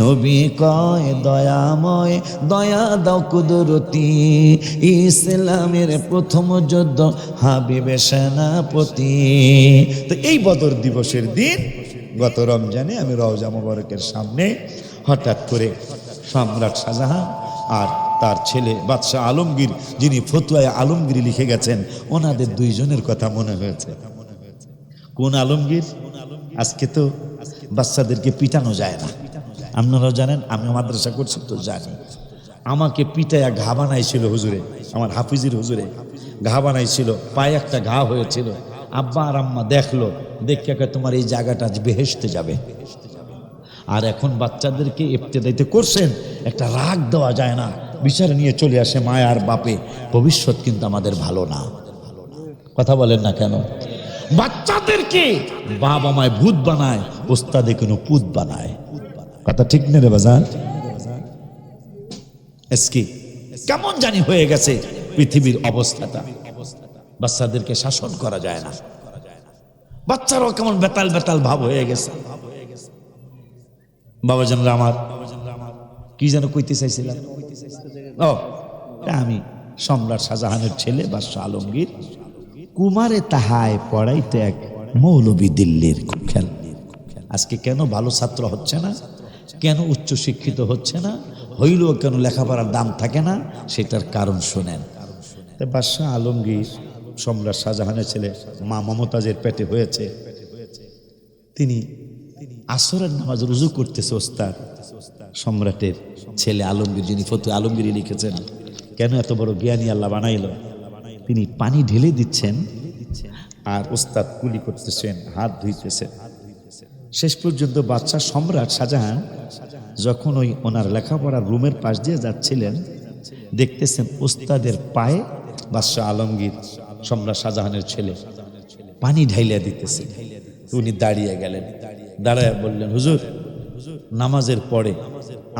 নবী কয় দয়াময় দয়া দাও কুদরতি, ইসলামের প্রথম যুদ্ধ হাবিবে সেনাপতি। তো এই বদর দিবসের দিন গত রমজানে আমি রওজা মোবারকের সামনে হঠাৎ করে সম্রাট শাহজাহান আর তার ছেলে বাদশাহ আলমগীর, যিনি ফতুয়ায় আলমগীর লিখে গেছেন, ওনাদের দুইজনের কথা মনে হয়েছে। কোন আলমগীর? আজকে তো বাচ্চাদেরকে পিটানো যায় না, আপনারাও জানেন, আমি মাদ্রাসা করছি তো জানি। আমাকে পিটাইয়া ঘা বানাইছিল হুজুরে, আমার হাফিজির হুজুরে ঘা বানাইছিল, পায়ে একটা ঘা হয়েছিল। আব্বা আর আম্মা দেখলো, দেখে তোমার এই জায়গাটা আজ বেহেশতে যাবে। আর এখন বাচ্চাদেরকে ইবতেদাইতে করছেন, একটা রাগ দেওয়া যায় না, বিচার নিয়ে চলে আসে মায়া আর বাপে। ভবিষ্যৎ কিন্তু আমাদের ভালো না, কথা বলেন না কেন? বাচ্চাদেরকে বাবা মায় ভূত বানায়, ওস্তাদে কোনো পুত বানায়। কথা ঠিক নেই রে বাজান? এসকি কেমন জানি হয়ে গেছে পৃথিবীর অবস্থাটা। বাচ্চাদেরকে শাসন করা যায় না, বাচ্চারাও কেমন বেতাল বেতাল ভাব হয়ে গেছে। বাবাজানরা আমার, কি যেন কইতে চাইছিলাম? ও, আমি সম্রাট শাহজাহানের ছেলে বাদশাহ আলমগীর, কুমারে তাহায় পড়াইতে এক মৌলবী দিল্লির খেল। আজকে কেন ভালো ছাত্র হচ্ছে না, কেন উচ্চ শিক্ষিত হচ্ছে না, হইলেও কেন লেখাপড়ার দাম থাকে না, সেটার কারণ শোনেন। বাদশাহ আলমগীর সম্রাট শাহজাহানের ছেলে, মা মমতাজের পেটে হয়েছে। তিনি আসরের নামাজ রুজু করতেছে, ওস্তাদ সম্রাটের ছেলে আলমগীর, যিনি ফতুয়া আলমগীর লিখেছেন, কেন এত বড় জ্ঞানী আল্লাহ বানাইল, তিনি পানি ঢেলে দিচ্ছেন আর ওস্তাদ কুলি করতেছেন, হাত ধুইতেছেন। শেষ পর্যন্ত বাদশাহ সম্রাট শাহজাহান যখন ওই ওনার লেখাপড়ার রুমের পাশ দিয়ে যাচ্ছিলেন, দেখতেছেন ওস্তাদের পায়ে বাদশাহ আলমগীর সম্রাট শাহজাহানের ছেলে পানি ঢাইলিয়া দিতেছে। উনি দাঁড়িয়ে গেলেন, দাঁড়ায় বললেন, হুজুর নামাজের পরে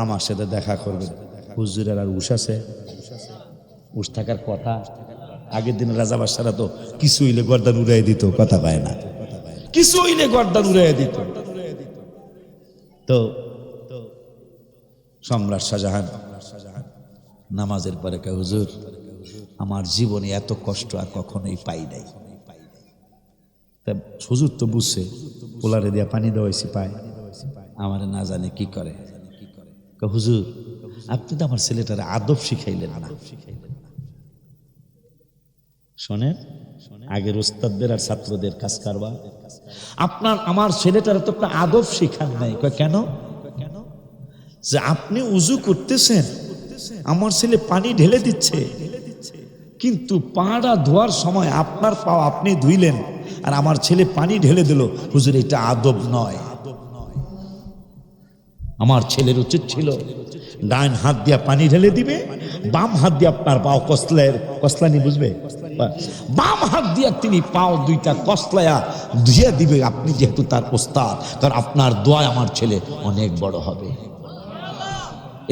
আমার সাথে দেখা করবেন। হুজুরের আর উশ আছে? উশ থাকার কথা। আগের দিন রাজা বাদশারা তো কিছু হইলে গর্দান উড়াই দিত, কথা পায় না, কিছু হইলে গর্দান উড়াই দিত। তো সম্রাট শাহজাহান নামাজের পরে কে, হুজুর আমার জীবনে এত কষ্ট আর কখনোই পাই নাই। হুজুর তো বুঝছে, পোলারে দিয়া পানি দেওয়াইছি পায়, আমার না জানে কি করে। হুজুর আপনি তো আমার ছেলেটারে আদব শিখাইলেন না। শোনেন, আগের ওস্তাদদের আর ছাত্রদের কাজ কারবার, আপনার আমার ছেলেটারে তো আপনার আদব শিখান নাই। কেন? যে আপনি উজু করতেছেন, আমার ছেলে পানি ঢেলে দিচ্ছে, কিন্তু পাটা ধোয়ার সময় আপনার পা আপনি ধুইলেন আর আমার ছেলে পানি ঢেলে দিল। হুজুর এটা আদব নয়। আমার ছেলের উচিত ছিল ডান হাত দিয়া পানি ঢেলে দিবে, বাম হাত দিয়ে আপনার পাও কসলানি, বুঝবে, বাম হাত দিয়া তিনি পাও দুইটা কসলায়া ধুয়ে দিবে। আপনি যেহেতু তার ওস্তাদ, কারণ আপনার দোয়ায় আমার ছেলে অনেক বড় হবে।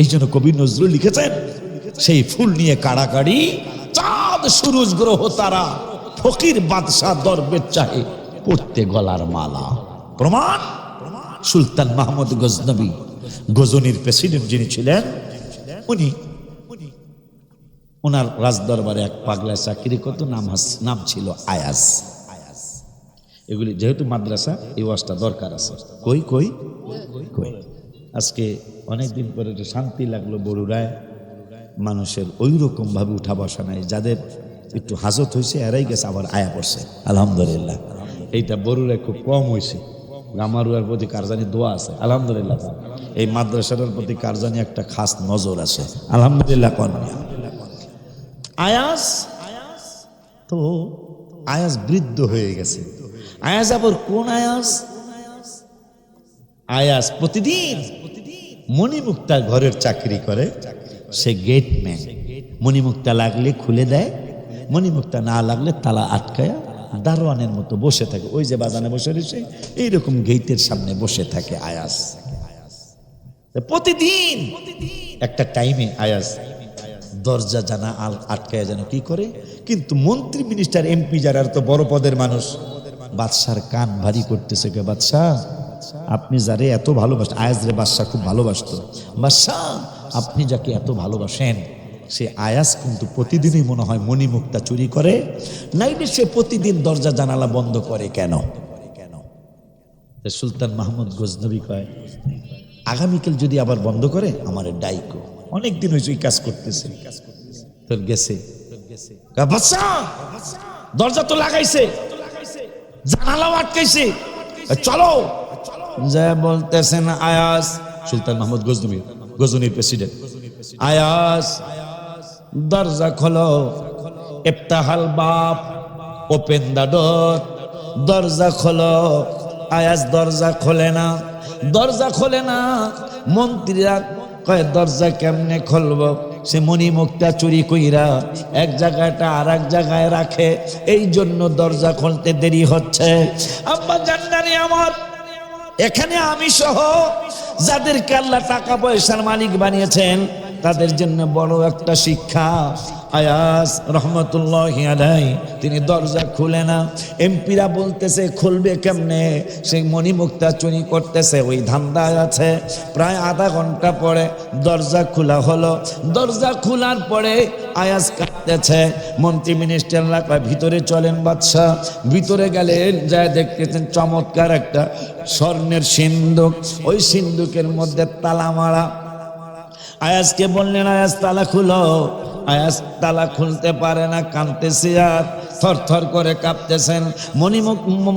এই জন্য কবি নজরুল লিখেছেন, সেই ফুল নিয়ে কাড়াকাড়ি, চাঁদ সুরুজ গ্রহ তারা, ফকির বাদশাহ দরবেশ চাহে পড়তে গলার মালা। প্রমাণ সুলতান মাহমুদ গজনবী, গজনির প্রেসিডেন্ট যিনি ছিলেন, উনি ওনার রাজদরবারে এক পাগলা চাকরি করত, নাম ছিল আয়াজ। এগুলি যেহেতু মাদ্রাসা, এই ওয়াজটা দরকার আছে। কই কই কই আজকে অনেকদিন পরে শান্তি লাগলো। বড়ুরায় মানুষের ওই রকম ভাবে উঠা বসা নাই, যাদের একটু হাজত হয়েছে এরাই গেছে, আবার আয়া পড়ছে আলহামদুলিল্লাহ। এইটা বড়ুরায় খুব কম হয়েছে। গামারুয়ার প্রতি কার জানি দোয়া আছে আলহামদুলিল্লাহ, এই মাদ্রাসাটার প্রতি কার জানি একটা খাস নজর আছে আলহামদুলিল্লাহ। আয়াজ তো আয়াজ বৃদ্ধ হয়ে গেছে। আয়াজ আবার কোন আয়াজ? আয়াজ প্রতিদিন মণিমুক্তার ঘরের চাকরি করে, সে গেটম্যান। মণিমুক্তা লাগলে খুলে দেয়, মণিমুক্তা না লাগলে তালা আটকায়া দারোয়ানের মতো বসে থাকে। ওই যে বাজানে বসে রয়েছে, এইরকম গেটের সামনে বসে থাকে আয়াজ। প্রতিদিন একটা টাইমে আয়াজ দরজা জানা আটকায় যেন কি করে। কিন্তু মন্ত্রী, মিনিস্টার, এমপি যারা তো বড় পদের মানুষ, বাদশার কান ভারী করতেছে, কে বাদশাহ আপনি যারে এত ভালোবাসেন, আয়াজ রে বাদশাহ খুব ভালোবাসত, বাদশাহ আপনি যাকে এত ভালোবাসেন, সে আয়াজ কিন্তু প্রতিদিনই মনে হয় মণিমুক্তা চুরি করে, নাইলে সে প্রতিদিন দরজা জানালা বন্ধ করে কেন? সুলতান মাহমুদ গজনবী কয়, আগামীকাল যদি আবার বন্ধ করে আমার ডাইকো, অনেক দিন হয়েছে ওই কাজ করতেছে, তোর গেছে বাচ্চা দরজা তো লাগাইছে, জানালাও আটকাইছে, চলো যা বলতেছেন আয়াস, সুলতান মাহমুদ গজনবী, গজনীর প্রেসিডেন্ট, আয়াস দরজা খোলো, ইফতাহাল বাব, ওপেন দ্য ডোর, দরজা খোলো। আয়াস দরজা খোলে না, দরজা খোলে না। মন্ত্রীরা কয় দরজা কেমনে খুলবো? সে মণিমুক্তা চুরি কইরা এক জায়গাটা আর এক জায়গায় রাখে, এই জন্য দরজা খুলতে দেরি হচ্ছে। আব্বা জান্নানি আমার, এখানে আমি সহ যাদেরকে আল্লাহ টাকা পয়সার মালিক বানিয়েছেন তাদের জন্য বড় একটা শিক্ষা। আয়াস রহমতুল্লাহি আলাইহি তিনি দরজা খুলে না। এমপিরা বলতেছে খুলবে কেমনে, সেই মণিমুক্তা চুরি করতেছে, ওই ধান্দায় আছে। প্রায় আধা ঘন্টা পরে দরজা খোলা হলো। দরজা খোলার পরে আয়াস কাঁদতেছে। মন্ত্রী মিনিস্টাররা কয় ভিতরে চলেন বাদশা। ভিতরে গেলেন, যায় দেখতেছেন চমৎকার একটা স্বর্ণের সিন্দুক, ওই সিন্দুকের মধ্যে তালা মারা। আয়াসকে বললেন আয়াস তালা খুলো। আয়াস তালা খুলতে পারে না, কাঁদতেছে আর থরথর করে কাঁপতেছেন।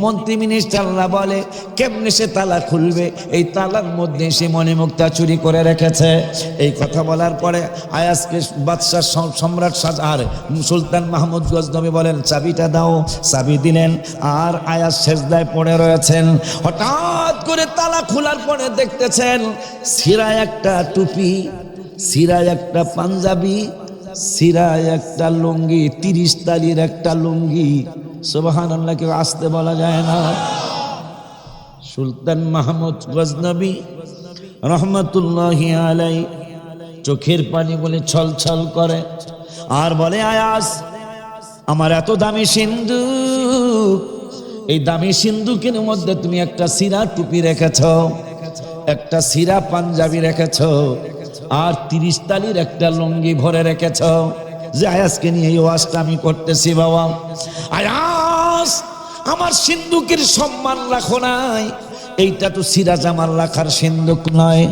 মন্ত্রী মিনিস্টাররা বলে কেমনে সে তালা খুলবে, এই তালার মধ্যে সে মণিমুক্তা চুরি করে রেখেছে। এই কথা বলার পরে আয়াসকে বাদশাহ সম্রাট আর সুলতান মাহমুদ গজনবী বলেন চাবিটা দাও। চাবি দিলেন, আর আয়াস সেজদায় পড়ে রয়েছেন। হঠাৎ করে তালা খোলার পরে দেখতেছেন সিরায় একটা টুপি, সিরায় একটা পাঞ্জাবি, সিরায় একটা লুঙ্গি, 30 তালির একটা লুঙ্গি। সুবহানাল্লাহ, কেউ আসতে বলা যায় না। সুলতান মাহমুদ গজনবী রহমতুল্লাহি আলাইহি চোখের পানি বলে ছল ছল করে আর বলে আয়াস আমার এত দামি সিন্দুক, এই দামি সিন্দুকের মধ্যে তুমি একটা সিরা টুপি রেখেছ, একটা সিরা পাঞ্জাবি রেখেছ, আর 30 তালির একটা লুঙ্গি ভরে রেখেছ। যে আয়াসকে নিয়ে এই ওয়াজটা আমি করতেছি বাবা। আয়াস আমার সিন্দুকের সম্মান রাখো নাই, এইটা তো সিরা জামাল রাখার সিন্দুক নয়,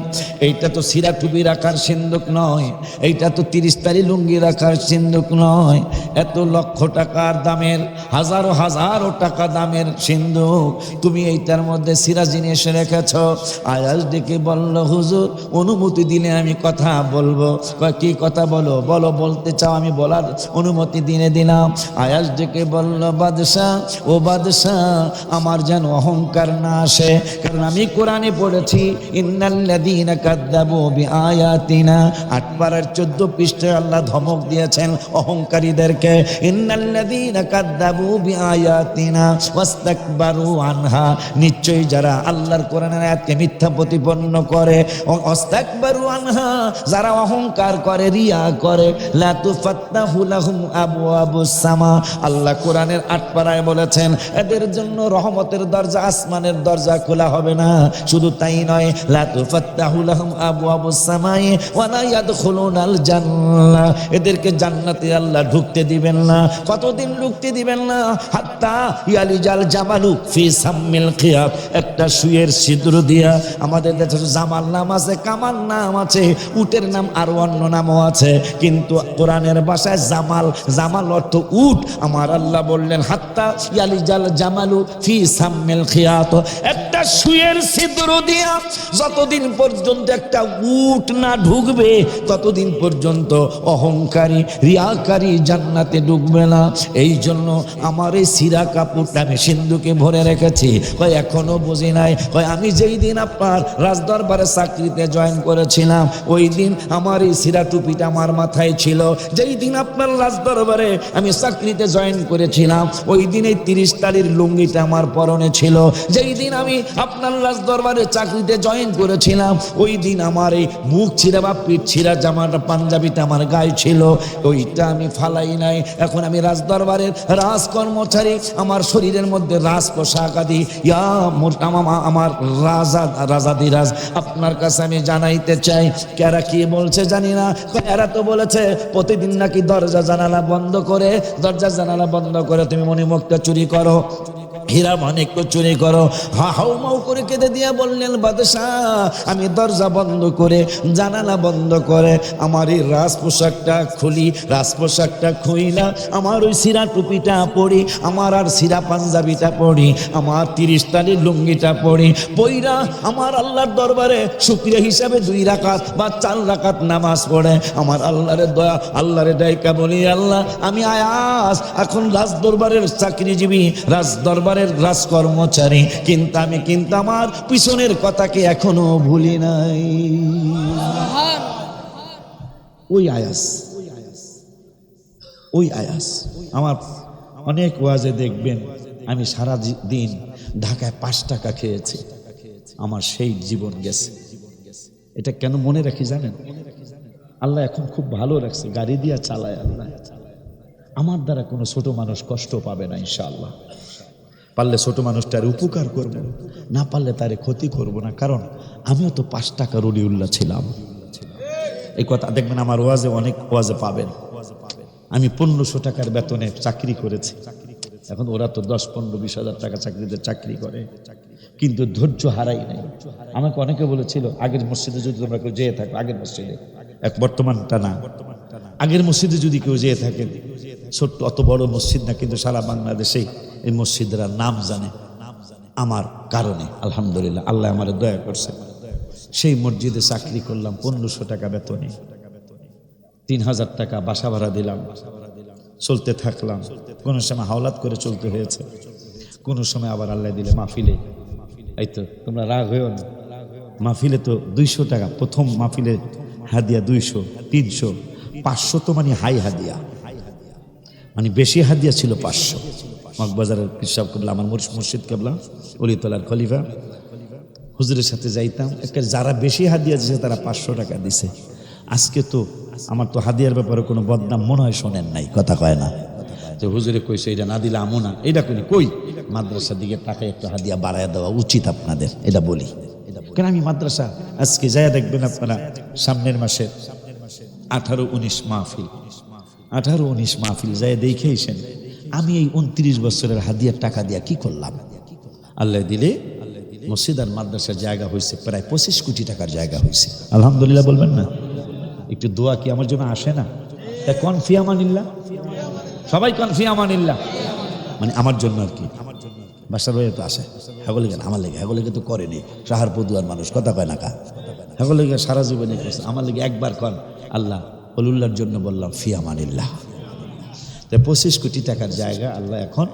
এইটা তো সিরা টুপি রাখার সিন্দুক নয়, এইটা তো 30 তালি লুঙ্গি রাখার সিন্দুক নয়। এত লক্ষ টাকার দামের, হাজারো হাজারো টাকা দামের সিন্দুক, তুমি এইটার মধ্যে সিরা জিনিস রেখেছ। আয়াস ডেকে বলল হুজুর অনুমতি দিলে আমি কথা বলবো। কি কথা বলো? বলো, বলতে চাও আমি বলার অনুমতি দিয়ে দিলাম। আয়াস ডেকে বলল বাদশাহ, ও বাদশাহ আমার যেন অহংকার না আসে, কারণ আমি কোরআনে পড়েছি ইন্নাল্লাযীনা কাযযাবু বিআয়াতিনা, 8 পারার 14 পৃষ্ঠায় আল্লাহ ধমক দিয়েছেন অহংকারীদেরকে। ইন্নাল্লাযীনা কাযযাবু বিআয়াতিনা ওয়াস্তাকবারু আনহা, নিশ্চয়ই যারা আল্লাহর কোরআনের আয়াতকে মিথ্যা প্রতিপন্ন করে, ওয়াস্তাকবারু আনহা যারা অহংকার করে, রিয়া করে, লা তুফাত্তাহু লাহুম আবওয়াবুস সামা, আল্লাহ কোরআনের 8 পারায় বলেছেন এদের জন্য রহমতের দরজা, আসমানের দরজা খোলা হবে না। শুধু তাই নয়, লা তুফাত্তাহু লাহুম আবওয়াবুস সামাই ওয়া লা ইয়াদখুলুনাল জান্নাহ, এদেরকে জান্নাতে আল্লাহ ঢুকতে দিবেন না। কতদিন ঢুকতে দিবেন না? হাত্তা ইয়ালিজাল জামালু ফি সাম্মিল খিয়াত, একটা সুয়ের ছিদ্র দিয়া, আমাদের দেশে জামাল নাম আছে, কামাল নাম আছে, উটের নাম আর অন্য নামও আছে, কিন্তু কোরআনের ভাষায় জামাল, জামাল অর্থ উট। আমার আল্লাহ বললেন হাত্তা ইয়ালিজাল জামালু ফি সাম্মিল খিয়াত, একটা সুয়ের ছিদ্র দিয়া যতদিন পর্যন্ত একটা উট না ঢুকবে ততদিন পর্যন্ত অহংকারী রিয়াকারী জান্নাতে ঢুকবে না। এই জন্য আমার এই সিরা কাপড়টা আমি সিন্ধুকে ভরে রেখেছি। কয় এখনো বুঝি নাই? কয় আমি যেই দিন আপনার রাজদরবারে চাকরিতে জয়েন করেছিলাম ওই দিন আমার এই সিরা টুপিটা আমার মাথায় ছিল। যেই দিন আপনার রাজদরবারে আমি চাকরিতে জয়েন করেছিলাম ওই দিন এই 30 তালির লুঙ্গিটা আমার পরনে ছিল। যেই দিন আমি আপনার রাজদরবারে চাকরিতে জয়েন করেছিলাম ওই দিন আমার এই মুখ ছিঁড়া বা পিঠ ছিঁড়া জামাটা পাঞ্জাবিটা আমার গায়ে ছিল, ওইটা আমি ফালাই নাই। এখন আমি রাজদরবারের রাজকর্মচারী, আমার শরীরের মধ্যে রাজ পোশাক আদি, আমার রাজাদিরাজ আপনার কাছে আমি জানাইতে চাই। কারা কি বলছে জানি না, এরা তো বলেছে প্রতিদিন নাকি দরজা জানালা বন্ধ করে তুমি মণিমুক্তা চুরি করো। হীরা মানিক্য চুরি করো। হাউ মাউ করে কেঁদে দিয়া বললেন, বাদশাহ আমি দরজা বন্ধ করে জানালা বন্ধ করে আমার এই রাজপোশাকটা খুলি, রাজপোশাকটা খুইলা আমার ওই সিরা টুপিটা পরি, আমার আর সিরা পাঞ্জাবিটা পরি, আমার 30 তালির লুঙ্গিটা পরি, পইরা আমার আল্লাহর দরবারে শুকরিয়া হিসাবে 2 রাকাত বা 4 রাকাত নামাজ পড়ে আমার আল্লাহরে দয়া আল্লাহরে ডাইকা বলি, আল্লাহ আমি আয়াস এখন রাজ দরবারের চাকরিজীবী, রাজ দরবারের রাজ কর্মচারী, কিন্তু আমার পিছনের কথাকে এখনো ভুলি নাই। ওই আয়াস আমার অনেক ওয়াজে দেখবেন আমি সারা দিন ঢাকায় 5 টাকা খেয়েছি, আমার সেই জীবন গেছে। এটা কেন মনে রাখি জানেন? আল্লাহ এখন খুব ভালো রাখছে, গাড়ি দিয়া চালায় আল্লাহ। আমার দ্বারা কোনো ছোট মানুষ কষ্ট পাবে না ইনশাআল্লাহ। পারলে ছোট মানুষটার উপকার করব, না পারলে তারে ক্ষতি করব না, কারণ আমিও তো 5 টাকার অলিউল্লাহ ছিলাম। এই কথা দেখবেন আমার ওয়াজে, অনেক ওয়াজে পাবেন। আমি 1500 টাকার বেতনে চাকরি করেছি। এখন ওরা তো 10-15-20 হাজার টাকা চাকরিতে চাকরি করে, কিন্তু ধৈর্য হারাই নাই। আমাকে অনেকে বলেছিল আগের মসজিদে যদি তোমরা কেউ যেয়ে থাকো, আগের মসজিদে, এক বর্তমানটা না, আগের মসজিদে যদি কেউ যেয়ে থাকেন, ছোট্ট অত বড় মসজিদ না, কিন্তু সারা বাংলাদেশে এই মসজিদের নাম জানে আমার কারণে। আলহামদুলিল্লাহ, আল্লাহ আমার দয়া করছে। সেই মসজিদে চাকরি করলাম 1500 টাকা বেতনে, 3000 টাকা বাসা ভাড়া দিলাম, চলতে থাকলাম। কোনো সময় হাওলাত করে চলতে হয়েছে, কোনো সময় আবার আল্লাহ দিলে মাহফিলে। এই তো তোমরা রাগ হয়েও না, মাহফিলে তো 200 টাকা, প্রথম মাহফিলে হাদিয়া 200, 300, 500 তো মানে হাই হাদিয়া, মানে বেশি হাদিয়া ছিল 500। মগবাজারের পিসাব কেবলা, আমার মুর্শিদ কেবলা অলিতলার খলিফা হুজুরের সাথে যাইতাম, যারা বেশি হাদিয়া দিয়েছে তারা 500 টাকা দিছে। আজকে তো আমার তো হাদিয়ার ব্যাপারে কোনো বদনাম মনে হয় শোনেন নাই, কথা কয় না যে হুজুরে কইছে এটা না দিলে আমো না, এটা কই মাদ্রাসার দিকে টাকায় একটু হাদিয়া বাড়ায় দেওয়া উচিত আপনাদের, এটা বলি। কেন আমি মাদ্রাসা আজকে যাইয়া দেখবেন আপনারা, সামনের মাসে 18-19 মাহফিল, 18-19 মাহফিল যাইয়া দেখেইছেন। আমি এই 29 বছরের হাদিয়ার টাকা দিয়া কি করলাম? আল্লাহ দিলে মসজিদ আর মাদ্রাসার জায়গা হয়েছে প্রায় 25 কোটি টাকার জায়গা হয়েছে। আলহামদুলিল্লাহ বলবেন না? একটু দোয়া কি আমার জন্য আসে না? কোন ফি আমানিল্লাহ, সবাই কোন ফি আমানিল্লাহ, মানে আমার জন্য আর কি। বাসার ভাইয়া তো আসে, হেগলে গেন আমার লেগে, হেগলে তো করেনি, সাহার পদুয়ার মানুষ, কথা কয় না কা, হেগলে সারা জীবনে করছে, আমার লেগে একবার কন আল্লাহ হলুল্লার জন্য বললাম ফি আমানিল্লাহ। 25 কোটি টাকার জায়গা আল্লাহ এখন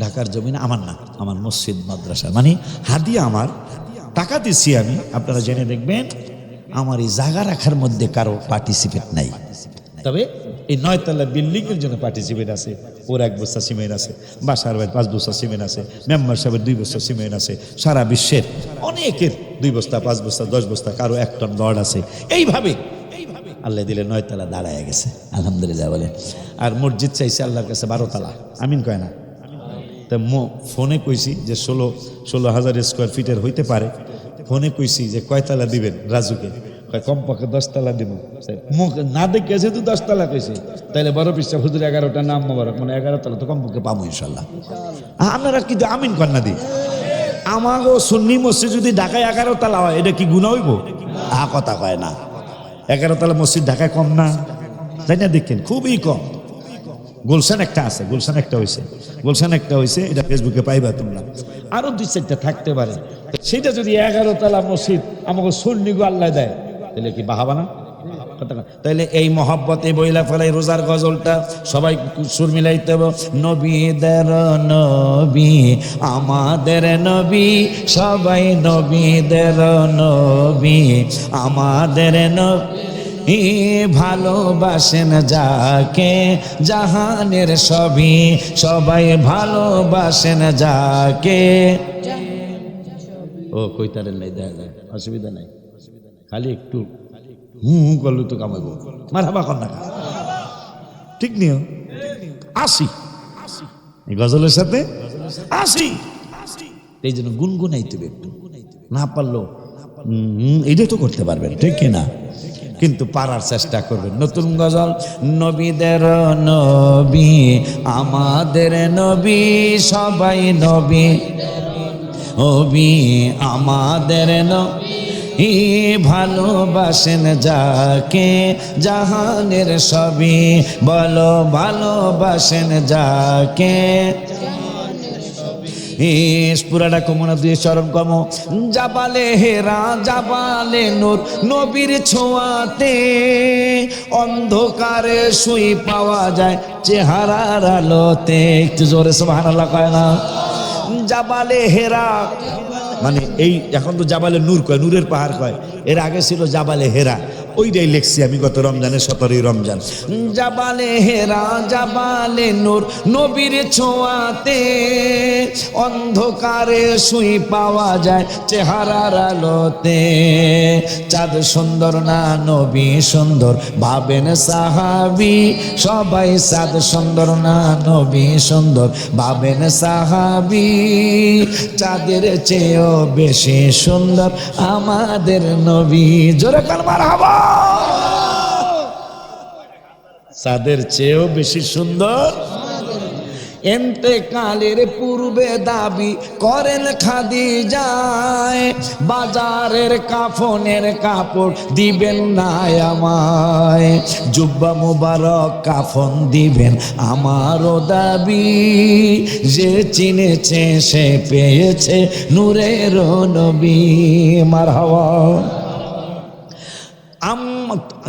ঢাকার জমিনে, আমার না, আমার মসজিদ মাদ্রাসা, মানে হাদিয়া আমার, টাকা দিচ্ছি আমি। আপনারা জেনে দেখবেন আমার এই জায়গা রাখার মধ্যে কারো পার্টিসিপেট নাই, তবে এই 9 তলা বিল্ডিং এর জন্য পার্টিসিপেট আছে। ওর 1 বস্তা সিমেন্ট আছে, বাসার ভাই 5 বস্তা সিমেন্ট আছে, মেম্বার সাহেবের 2 বস্তা সিমেন্ট আছে, সারা বিশ্বের অনেকের 2 বস্তা 5 বস্তা 10 বস্তা, কারো 1 টন রড আছে। এইভাবে আল্লাহ দিলে 9 তলা দাঁড়ায় গেছে, আলহামদুলিল্লাহ বলে। আর মসজিদ চাইছে আল্লাহর কাছে 12 তলা, আমিন কয় না? তা ফোনে কইছি যে 16,000 স্কোয়ার ফিটের হইতে পারে। ফোনে কইছি যে কয়তলা দিবেন রাজুকে, কমপক্ষে 10 তলা দিব। মুখ না দেখে যেহেতু 10 তলা কইছে, তাইলে বড় পিসা হুজুর 11টা নাম মোবারক, মানে 11 তলা তো কমপক্ষে পাবো ইনশাল্লাহ। আপনারা কিন্তু আমিন কন্যা দি, আমাগো সুন্নি মসজিদ যদি ঢাকায় 11 তলা হয়, এটা কি গুনাহ হইব? কথা কয় না। 11 তলা মসজিদ ঢাকায় কম না, তাই না? দেখেন খুবই কম। গুলশান একটা আছে, গুলশান একটা হয়েছে, এটা ফেসবুকে পাইবা তোমরা। আরো 2-4টা থাকতে পারে। সেটা যদি 11 তলা মসজিদ আমাকে সুন্নিগো আল্লাহ দেয়, তাহলে কি বাহাবা না? তাইলে এই মহব্বতে বইলা ফেলাই রোজার গজলটা সবাই সুর মিলাইতে হবে। নবীদের নবী আমাদের নবী, সবাই নবীদের নবী আমাদের নবী, ভালোবাসেন যাকে জাহানের সবই, সবাই ভালোবাসেন যাকে। ও কইতারের নাই, দেখা যায়, অসুবিধা নাই, খালি একটু করলে তো কামাইবো। মারহাবা কর না, ঠিক নিও। আসি এই গজলের সাথে আসি, এই জন্য গুনগুনাইতে হবে একটু, না পারলো এইটাই তো করতে পারবেন, ঠিক কিনা? কিন্তু পারার চেষ্টা করবেন। নতুন গজল। নবীদের নবী আমাদের নবী, সবাই নবী নবী আমাদের নবী, ভালোবাসেন যাকে জাহানের সবই, বলো ভালোবাসেন যাকে। পুরাটা কমনা দিয়ে চরণ কম। জাবালে হেরা জাবালে নূর, নবীর ছোঁয়াতে অন্ধকারে শুই পাওয়া যায় চেহারার আলোতে। একটু জোরে সুবহানাল্লাহ কয় না? জাবালে হেরা মানে এই এখন তো জাবালে নূর কয়, নূরের পাহাড় কয়, এর আগে ছিল জাবালে হেরা। ওইটাই লিখছি আমি গত রমজানের 17ই রমজান। জাবালে হেরা জাবালে নূর, নবীর ছোঁয়াতে অন্ধকারে শুই পাওয়া যায় চেহারার আলোতে। চাঁদ সুন্দর না নবী সুন্দর, ভাবেন সাহাবী সবাই। চাঁদ সুন্দর না নবী সুন্দর, ভাবেন সাহাবী। চাঁদের চেয়েও বেশি সুন্দর আমাদের নবী। জোরে কাল মারহাবা। চাঁদের চেয়েও বেশি সুন্দর। এন্তেকালের পূর্বে দাবি করেন খাদিজায়, বাজারের কাফনের কাপড় দিবেন না আমায়। জুব্বা মুবারক কাফন দিবেন আমারও দাবি, যে চিনেছে সে পেয়েছে নূরের নবী। মারহাবা।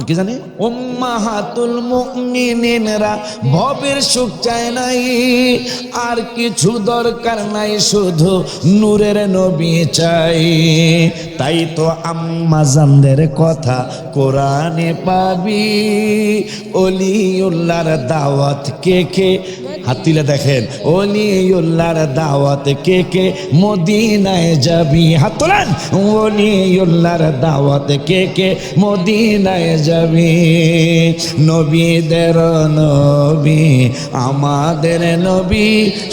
কি জানি উম্মাহাতুল মুমিনিনরা ভবের সুখ চায় নাই, আর কিছু দরকার নাই, শুধু নূরের নবী চাই। তাই তো আম্মা জানদের কথা কোরআনে পাবি, ওলিউল্লাহর দাওয়াত কে কে, হাত তুলে দেখেন, ওলিউল্লাহর দাওয়াত কে কে মদিনায় যাবি। হাত তোলেন। ওলিউল্লাহর দাওয়াত কে কে মদিনায় যাবি। নবীদের নবী আমাদের নবী,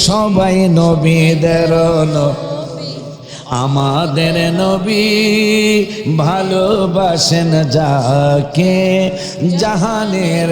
সবাই নবীদের নবী আমাদের নবী, ভালোবাসেন যাকে জাহানের